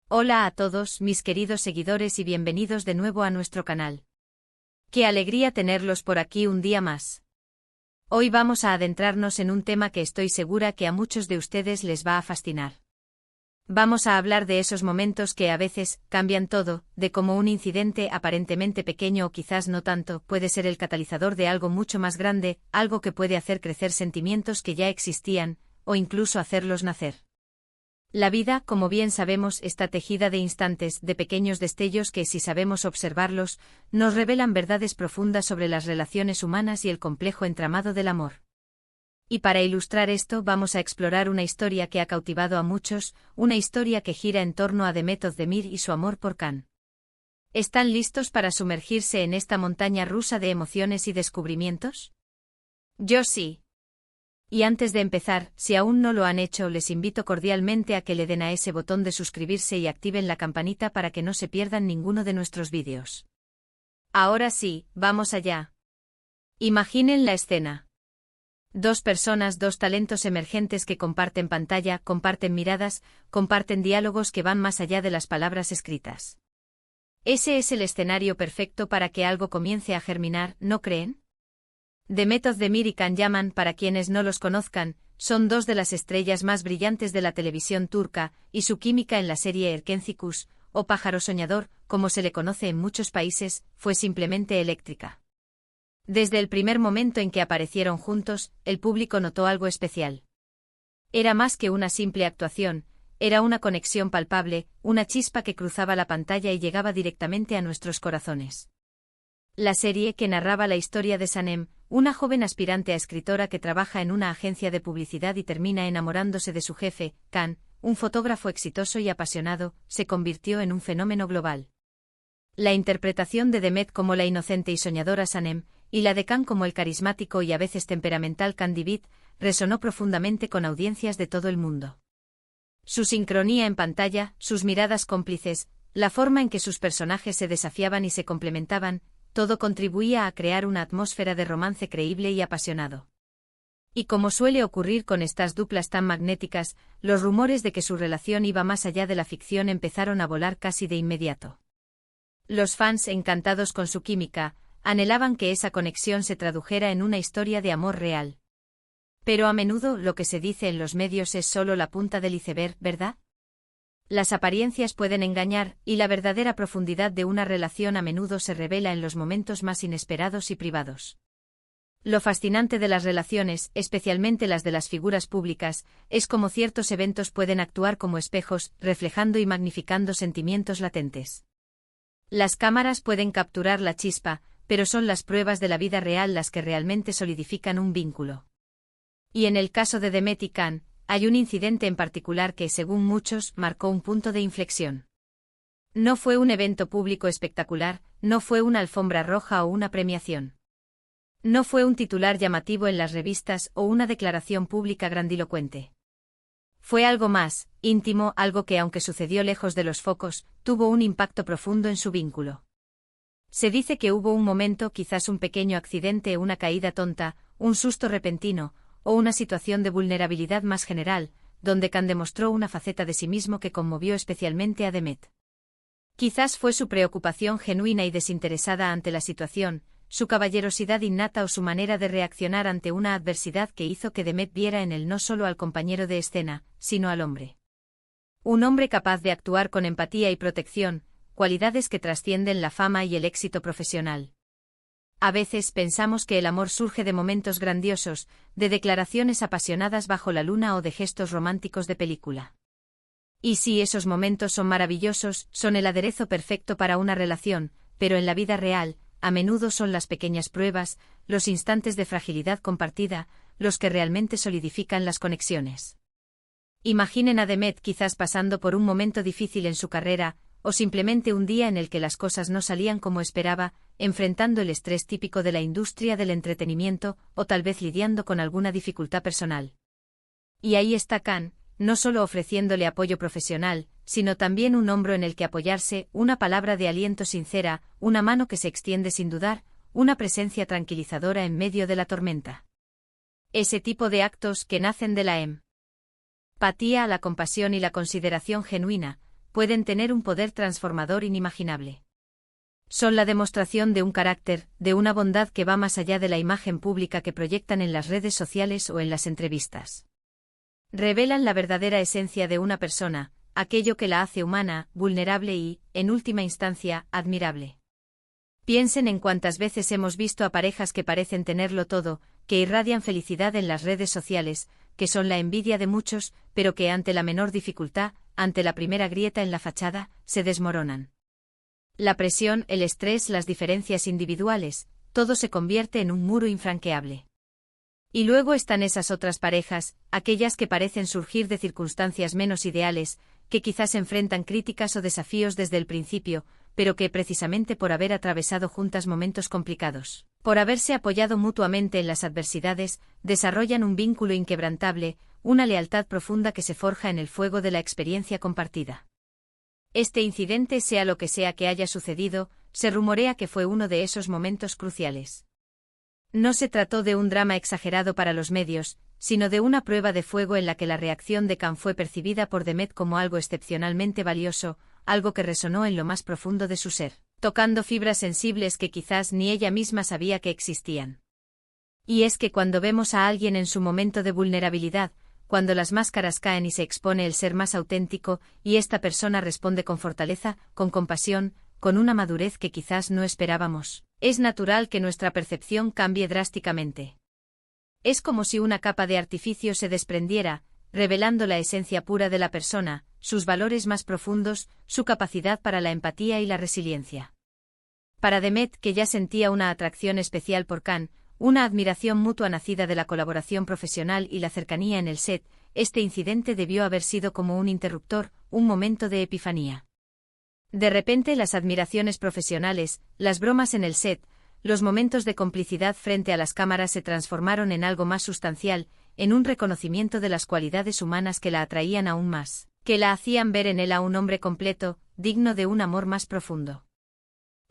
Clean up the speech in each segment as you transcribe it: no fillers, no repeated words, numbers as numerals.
Hola a todos mis queridos seguidores y bienvenidos de nuevo a nuestro canal. Qué alegría tenerlos por aquí un día más. Hoy vamos a adentrarnos en un tema que estoy segura que a muchos de ustedes les va a fascinar. Vamos a hablar de esos momentos que a veces cambian todo, de cómo un incidente aparentemente pequeño o quizás no tanto puede ser el catalizador de algo mucho más grande, algo que puede hacer crecer sentimientos que ya existían, o incluso hacerlos nacer. La vida, como bien sabemos, está tejida de instantes, de pequeños destellos que, si sabemos observarlos, nos revelan verdades profundas sobre las relaciones humanas y el complejo entramado del amor. Y para ilustrar esto vamos a explorar una historia que ha cautivado a muchos, una historia que gira en torno a Demet Özdemir y su amor por Can. ¿Están listos para sumergirse en esta montaña rusa de emociones y descubrimientos? Yo sí. Y antes de empezar, si aún no lo han hecho, les invito cordialmente a que le den a ese botón de suscribirse y activen la campanita para que no se pierdan ninguno de nuestros vídeos. Ahora sí, vamos allá. Imaginen la escena. Dos personas, dos talentos emergentes que comparten pantalla, comparten miradas, comparten diálogos que van más allá de las palabras escritas. Ese es el escenario perfecto para que algo comience a germinar, ¿no creen? Demet Özdemir y Can Yaman, para quienes no los conozcan, son dos de las estrellas más brillantes de la televisión turca, y su química en la serie Erkenci, o Pájaro Soñador, como se le conoce en muchos países, fue simplemente eléctrica. Desde el primer momento en que aparecieron juntos, el público notó algo especial. Era más que una simple actuación, era una conexión palpable, una chispa que cruzaba la pantalla y llegaba directamente a nuestros corazones. La serie, que narraba la historia de Sanem, una joven aspirante a escritora que trabaja en una agencia de publicidad y termina enamorándose de su jefe, Can, un fotógrafo exitoso y apasionado, se convirtió en un fenómeno global. La interpretación de Demet como la inocente y soñadora Sanem, y la de Can como el carismático y a veces temperamental Can Divit, resonó profundamente con audiencias de todo el mundo. Su sincronía en pantalla, sus miradas cómplices, la forma en que sus personajes se desafiaban y se complementaban, todo contribuía a crear una atmósfera de romance creíble y apasionado. Y como suele ocurrir con estas duplas tan magnéticas, los rumores de que su relación iba más allá de la ficción empezaron a volar casi de inmediato. Los fans, encantados con su química, anhelaban que esa conexión se tradujera en una historia de amor real. Pero a menudo lo que se dice en los medios es solo la punta del iceberg, ¿verdad? Las apariencias pueden engañar, y la verdadera profundidad de una relación a menudo se revela en los momentos más inesperados y privados. Lo fascinante de las relaciones, especialmente las de las figuras públicas, es cómo ciertos eventos pueden actuar como espejos, reflejando y magnificando sentimientos latentes. Las cámaras pueden capturar la chispa, pero son las pruebas de la vida real las que realmente solidifican un vínculo. Y en el caso de Demet y Can, hay un incidente en particular que, según muchos, marcó un punto de inflexión. No fue un evento público espectacular, no fue una alfombra roja o una premiación. No fue un titular llamativo en las revistas o una declaración pública grandilocuente. Fue algo más, íntimo, algo que, aunque sucedió lejos de los focos, tuvo un impacto profundo en su vínculo. Se dice que hubo un momento, quizás un pequeño accidente, una caída tonta, un susto repentino, o una situación de vulnerabilidad más general, donde Can demostró una faceta de sí mismo que conmovió especialmente a Demet. Quizás fue su preocupación genuina y desinteresada ante la situación, su caballerosidad innata o su manera de reaccionar ante una adversidad que hizo que Demet viera en él no solo al compañero de escena, sino al hombre. Un hombre capaz de actuar con empatía y protección, cualidades que trascienden la fama y el éxito profesional. A veces pensamos que el amor surge de momentos grandiosos, de declaraciones apasionadas bajo la luna o de gestos románticos de película. Y sí, esos momentos son maravillosos, son el aderezo perfecto para una relación, pero en la vida real, a menudo son las pequeñas pruebas, los instantes de fragilidad compartida, los que realmente solidifican las conexiones. Imaginen a Demet quizás pasando por un momento difícil en su carrera, o simplemente un día en el que las cosas no salían como esperaba, enfrentando el estrés típico de la industria del entretenimiento, o tal vez lidiando con alguna dificultad personal. Y ahí está Can, no solo ofreciéndole apoyo profesional, sino también un hombro en el que apoyarse, una palabra de aliento sincera, una mano que se extiende sin dudar, una presencia tranquilizadora en medio de la tormenta. Ese tipo de actos que nacen de la empatía, la compasión y la consideración genuina, pueden tener un poder transformador inimaginable. Son la demostración de un carácter, de una bondad que va más allá de la imagen pública que proyectan en las redes sociales o en las entrevistas. Revelan la verdadera esencia de una persona, aquello que la hace humana, vulnerable y, en última instancia, admirable. Piensen en cuántas veces hemos visto a parejas que parecen tenerlo todo, que irradian felicidad en las redes sociales, que son la envidia de muchos, pero que ante la menor dificultad, ante la primera grieta en la fachada, se desmoronan. La presión, el estrés, las diferencias individuales, todo se convierte en un muro infranqueable. Y luego están esas otras parejas, aquellas que parecen surgir de circunstancias menos ideales, que quizás enfrentan críticas o desafíos desde el principio, pero que precisamente por haber atravesado juntas momentos complicados, por haberse apoyado mutuamente en las adversidades, desarrollan un vínculo inquebrantable, una lealtad profunda que se forja en el fuego de la experiencia compartida. Este incidente, sea lo que sea que haya sucedido, se rumorea que fue uno de esos momentos cruciales. No se trató de un drama exagerado para los medios, sino de una prueba de fuego en la que la reacción de Khan fue percibida por Demet como algo excepcionalmente valioso, algo que resonó en lo más profundo de su ser, tocando fibras sensibles que quizás ni ella misma sabía que existían. Y es que cuando vemos a alguien en su momento de vulnerabilidad, cuando las máscaras caen y se expone el ser más auténtico, y esta persona responde con fortaleza, con compasión, con una madurez que quizás no esperábamos, es natural que nuestra percepción cambie drásticamente. Es como si una capa de artificio se desprendiera, revelando la esencia pura de la persona, sus valores más profundos, su capacidad para la empatía y la resiliencia. Para Demet, que ya sentía una atracción especial por Khan, una admiración mutua nacida de la colaboración profesional y la cercanía en el set, este incidente debió haber sido como un interruptor, un momento de epifanía. De repente las admiraciones profesionales, las bromas en el set, los momentos de complicidad frente a las cámaras se transformaron en algo más sustancial, en un reconocimiento de las cualidades humanas que la atraían aún más, que la hacían ver en él a un hombre completo, digno de un amor más profundo.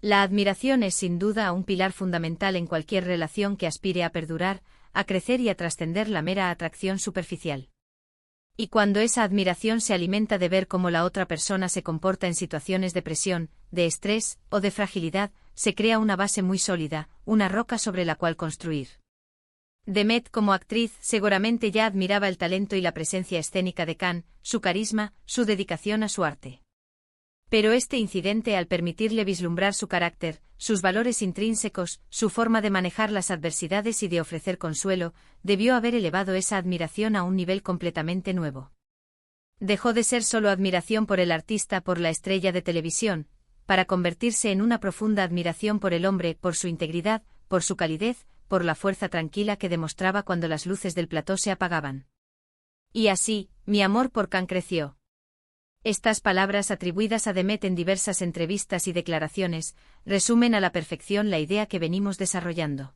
La admiración es sin duda un pilar fundamental en cualquier relación que aspire a perdurar, a crecer y a trascender la mera atracción superficial. Y cuando esa admiración se alimenta de ver cómo la otra persona se comporta en situaciones de presión, de estrés o de fragilidad, se crea una base muy sólida, una roca sobre la cual construir. Demet, como actriz, seguramente ya admiraba el talento y la presencia escénica de Khan, su carisma, su dedicación a su arte. Pero este incidente, al permitirle vislumbrar su carácter, sus valores intrínsecos, su forma de manejar las adversidades y de ofrecer consuelo, debió haber elevado esa admiración a un nivel completamente nuevo. Dejó de ser solo admiración por el artista, por la estrella de televisión, para convertirse en una profunda admiración por el hombre, por su integridad, por su calidez, por la fuerza tranquila que demostraba cuando las luces del plató se apagaban. Y así, mi amor por Khan creció. Estas palabras, atribuidas a Demet en diversas entrevistas y declaraciones, resumen a la perfección la idea que venimos desarrollando.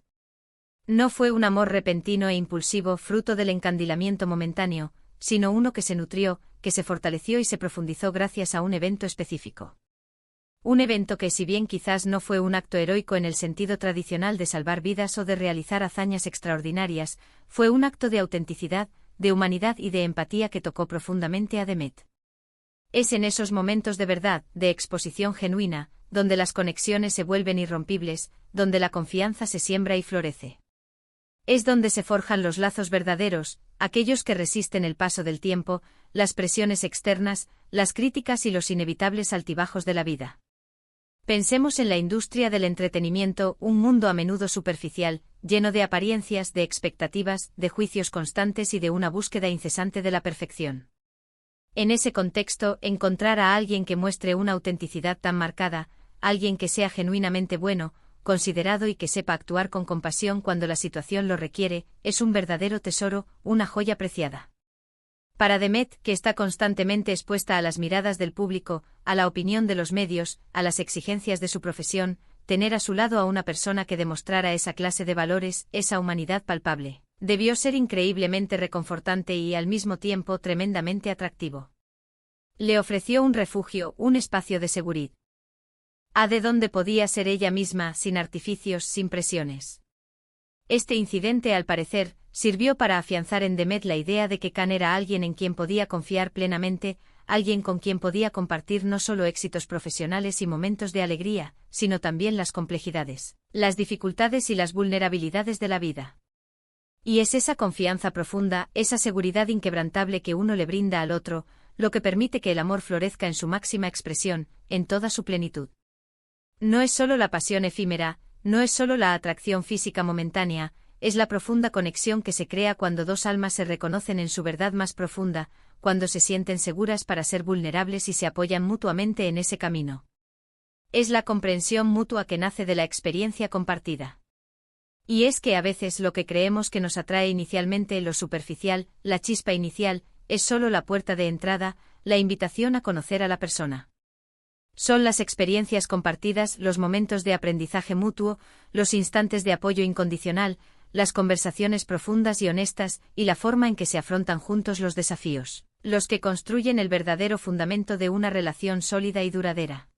No fue un amor repentino e impulsivo fruto del encandilamiento momentáneo, sino uno que se nutrió, que se fortaleció y se profundizó gracias a un evento específico. Un evento que, si bien quizás no fue un acto heroico en el sentido tradicional de salvar vidas o de realizar hazañas extraordinarias, fue un acto de autenticidad, de humanidad y de empatía que tocó profundamente a Demet. Es en esos momentos de verdad, de exposición genuina, donde las conexiones se vuelven irrompibles, donde la confianza se siembra y florece. Es donde se forjan los lazos verdaderos, aquellos que resisten el paso del tiempo, las presiones externas, las críticas y los inevitables altibajos de la vida. Pensemos en la industria del entretenimiento, un mundo a menudo superficial, lleno de apariencias, de expectativas, de juicios constantes y de una búsqueda incesante de la perfección. En ese contexto, encontrar a alguien que muestre una autenticidad tan marcada, alguien que sea genuinamente bueno, considerado y que sepa actuar con compasión cuando la situación lo requiere, es un verdadero tesoro, una joya preciada. Para Demet, que está constantemente expuesta a las miradas del público, a la opinión de los medios, a las exigencias de su profesión, tener a su lado a una persona que demostrara esa clase de valores, esa humanidad palpable, debió ser increíblemente reconfortante y al mismo tiempo tremendamente atractivo. Le ofreció un refugio, un espacio de seguridad. De donde podía ser ella misma, sin artificios, sin presiones. Este incidente, al parecer, sirvió para afianzar en Demet la idea de que Khan era alguien en quien podía confiar plenamente, alguien con quien podía compartir no solo éxitos profesionales y momentos de alegría, sino también las complejidades, las dificultades y las vulnerabilidades de la vida. Y es esa confianza profunda, esa seguridad inquebrantable que uno le brinda al otro, lo que permite que el amor florezca en su máxima expresión, en toda su plenitud. No es solo la pasión efímera, no es solo la atracción física momentánea, es la profunda conexión que se crea cuando dos almas se reconocen en su verdad más profunda, cuando se sienten seguras para ser vulnerables y se apoyan mutuamente en ese camino. Es la comprensión mutua que nace de la experiencia compartida. Y es que a veces lo que creemos que nos atrae inicialmente, lo superficial, la chispa inicial, es solo la puerta de entrada, la invitación a conocer a la persona. Son las experiencias compartidas, los momentos de aprendizaje mutuo, los instantes de apoyo incondicional, las conversaciones profundas y honestas, y la forma en que se afrontan juntos los desafíos, los que construyen el verdadero fundamento de una relación sólida y duradera.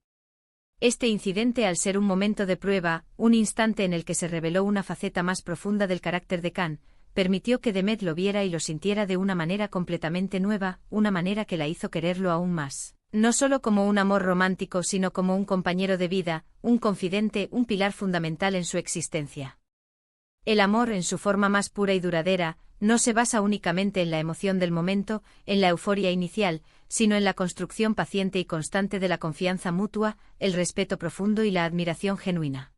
Este incidente, al ser un momento de prueba, un instante en el que se reveló una faceta más profunda del carácter de Khan, permitió que Demet lo viera y lo sintiera de una manera completamente nueva, una manera que la hizo quererlo aún más. No solo como un amor romántico, sino como un compañero de vida, un confidente, un pilar fundamental en su existencia. El amor, en su forma más pura y duradera, no se basa únicamente en la emoción del momento, en la euforia inicial, sino en la construcción paciente y constante de la confianza mutua, el respeto profundo y la admiración genuina.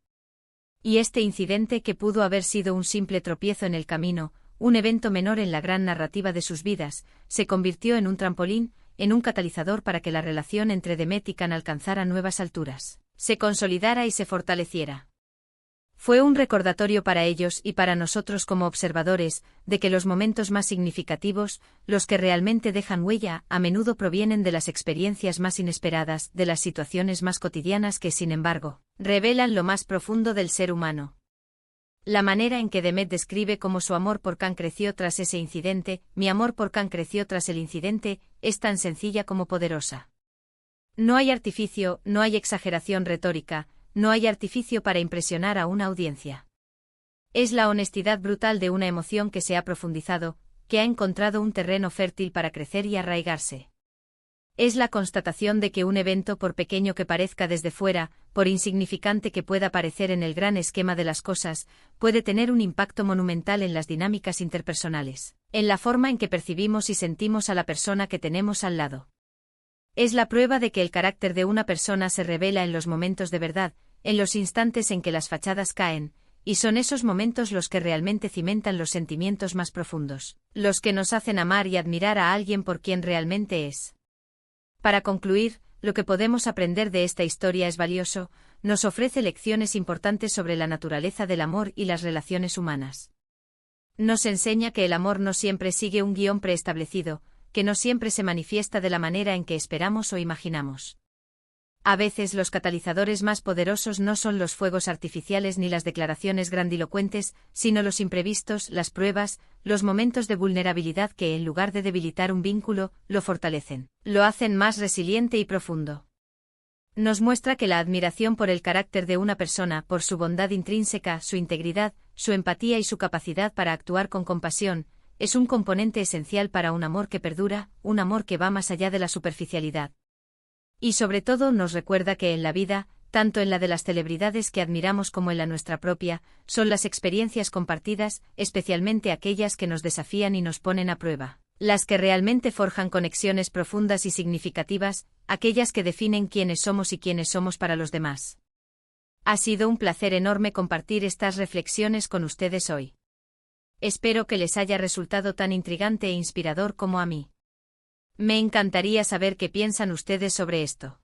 Y este incidente, que pudo haber sido un simple tropiezo en el camino, un evento menor en la gran narrativa de sus vidas, se convirtió en un trampolín, en un catalizador para que la relación entre Demet y Khan alcanzara nuevas alturas, se consolidara y se fortaleciera. Fue un recordatorio para ellos y para nosotros como observadores, de que los momentos más significativos, los que realmente dejan huella, a menudo provienen de las experiencias más inesperadas, de las situaciones más cotidianas que, sin embargo, revelan lo más profundo del ser humano. La manera en que Demet describe cómo su amor por Khan creció tras ese incidente, mi amor por Khan creció tras el incidente, es tan sencilla como poderosa. No hay artificio, no hay exageración retórica, no hay artificio para impresionar a una audiencia. Es la honestidad brutal de una emoción que se ha profundizado, que ha encontrado un terreno fértil para crecer y arraigarse. Es la constatación de que un evento, por pequeño que parezca desde fuera, por insignificante que pueda parecer en el gran esquema de las cosas, puede tener un impacto monumental en las dinámicas interpersonales, en la forma en que percibimos y sentimos a la persona que tenemos al lado. Es la prueba de que el carácter de una persona se revela en los momentos de verdad, en los instantes en que las fachadas caen, y son esos momentos los que realmente cimentan los sentimientos más profundos, los que nos hacen amar y admirar a alguien por quien realmente es. Para concluir, lo que podemos aprender de esta historia es valioso, nos ofrece lecciones importantes sobre la naturaleza del amor y las relaciones humanas. Nos enseña que el amor no siempre sigue un guión preestablecido, que no siempre se manifiesta de la manera en que esperamos o imaginamos. A veces los catalizadores más poderosos no son los fuegos artificiales ni las declaraciones grandilocuentes, sino los imprevistos, las pruebas, los momentos de vulnerabilidad que, en lugar de debilitar un vínculo, lo fortalecen, lo hacen más resiliente y profundo. Nos muestra que la admiración por el carácter de una persona, por su bondad intrínseca, su integridad, su empatía y su capacidad para actuar con compasión, es un componente esencial para un amor que perdura, un amor que va más allá de la superficialidad. Y sobre todo nos recuerda que en la vida, tanto en la de las celebridades que admiramos como en la nuestra propia, son las experiencias compartidas, especialmente aquellas que nos desafían y nos ponen a prueba, las que realmente forjan conexiones profundas y significativas, aquellas que definen quiénes somos y quiénes somos para los demás. Ha sido un placer enorme compartir estas reflexiones con ustedes hoy. Espero que les haya resultado tan intrigante e inspirador como a mí. Me encantaría saber qué piensan ustedes sobre esto.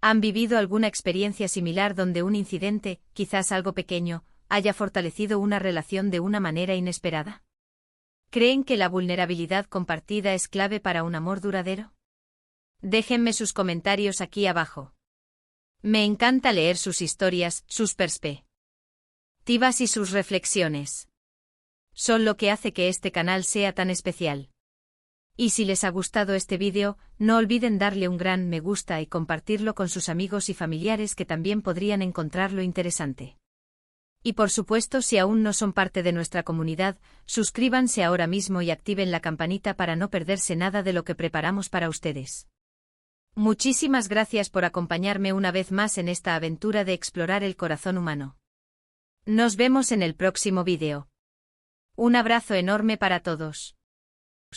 ¿Han vivido alguna experiencia similar donde un incidente, quizás algo pequeño, haya fortalecido una relación de una manera inesperada? ¿Creen que la vulnerabilidad compartida es clave para un amor duradero? Déjenme sus comentarios aquí abajo. Me encanta leer sus historias, sus perspectivas y sus reflexiones. Son lo que hace que este canal sea tan especial. Y si les ha gustado este vídeo, no olviden darle un gran me gusta y compartirlo con sus amigos y familiares que también podrían encontrarlo interesante. Y por supuesto, si aún no son parte de nuestra comunidad, suscríbanse ahora mismo y activen la campanita para no perderse nada de lo que preparamos para ustedes. Muchísimas gracias por acompañarme una vez más en esta aventura de explorar el corazón humano. Nos vemos en el próximo vídeo. Un abrazo enorme para todos.